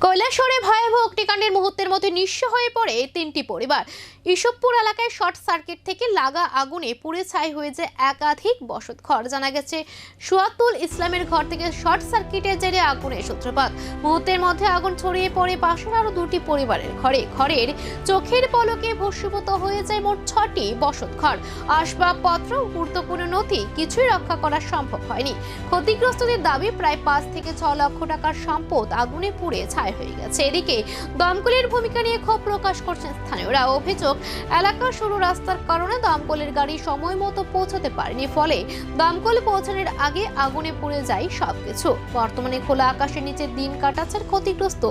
কৈলাসহরে ভয়াবহ অগ্নিকাণ্ডের মুহূর্তের মধ্যে নিঃস্ব হয়ে পড়ে তিনটি পরিবার। ইসবপুর এলাকায় শর্ট সার্কিট থেকে লাগা আগুনে পুড়ে ছাই হয়েছে একাধিক বসতঘর। জানা গেছে সুয়াতুল ইসলামের ঘর থেকে শর্ট সার্কিটের জেরে আগুনের সূত্রপাত। মুহূর্তের মধ্যে আগুন ছড়িয়ে পড়ে পাশের আরো দুটি পরিবারের ঘরে। ঘরের চোখের পলকে ভস্মীভূত হয়ে যায় মোট 6টি বসতঘর। আসবাবপত্র, গুরুত্বপূর্ণ নথি কিছুই রক্ষা করা সম্ভব হয়নি। ক্ষতিগ্রস্তদের দাবি প্রায় 5 থেকে 6 লক্ষ টাকার সম্পদ আগুনে পুড়ে ছাই হয়ে গেছে। এদিকে দমকলের ভূমিকা নিয়ে ক্ষোভ প্রকাশ করছেন স্থানীয়রা। অভিযোগ, এলাকার সরু রাস্তার কারণে দমকলের গাড়ি সময় মতো পৌঁছতে পারেনি, ফলে দমকল পৌঁছানোর আগে আগুনে পুড়ে যায় সবকিছু। বর্তমানে খোলা আকাশের নিচে দিন কাটাচ্ছেন ক্ষতিগ্রস্ত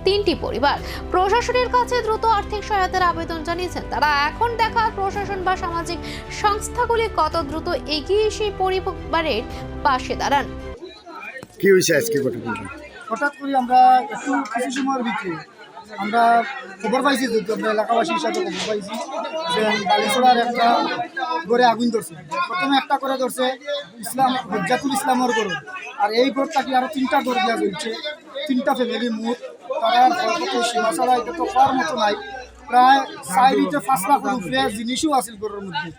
তিনটি পরিবার। প্রশাসনের কাছে দ্রুত আর্থিক সহায়তার আবেদন জানিয়েছেন তারা। এখন দেখা প্রশাসন বা সামাজিক সংস্থাগুলি কত দ্রুত এগিয়ে এসে পরিবারের পাশে দাঁড়ান। কি হয়েছে আজকে হঠাৎ করে আমরা একটু কিছু সময়ের ভিতরে আমরা খবর পাইছি, যেহেতু আমরা এলাকাবাসী হিসাবে খবর পাইছি যে বালিছড়ার একটা ঘরে আগুন ধরছে। প্রথমে একটা করে ধরছে হজ্জাতুল ইসলামের ঘর, আর এই ঘরটাকে আরো 3টা ঘর দেওয়া চলছে। 3টা ফ্যামিলির মুখ, তারা সীমা ছাড়া এটা তো পাওয়ার মতো নাই। প্রায় 4-5 লাখ উপরে জিনিসও আছে ঘরের মধ্যে,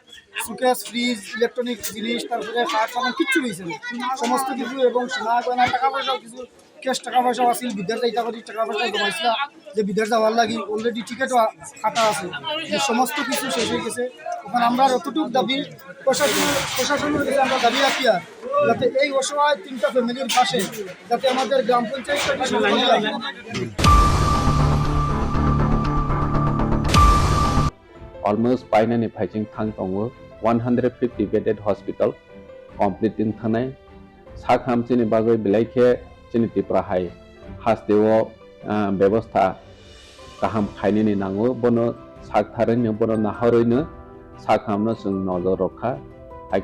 সুকেস, ফ্রিজ, ইলেকট্রনিক জিনিস, তারপরে কাঠ সামান কিচ্ছু হয়েছে না, সমস্ত কিছু। এবং সোনা গয়না, টাকা পয়সাও কিছু, ক্যাশ টাকা পয়সাও আছে। বিদেশ যাইতে পারি, টাকা পয়সা জমাইছিলাম যে বিদেশ যাওয়ার লাগি অলরেডি টিকিটও কাটা আছে। সমস্ত কিছু শেষ হয়ে গেছে। এখন আমরা যতটুকু দাবি প্রশাসনের কাছে আমরা দাবি রাখি, আর যাতে এই অসহায় 3টা ফ্যামিলির পাশে যাতে আমাদের গ্রাম panchayat almost finally fighting thang tongo 150 bedded hospital complete in thanai sakham chini bagoi bilaikhe chini tiprahai hasteo ব্যবস্থা kaham khainini nango bono saktharino bono naharoino sakhamno जों नजर रखा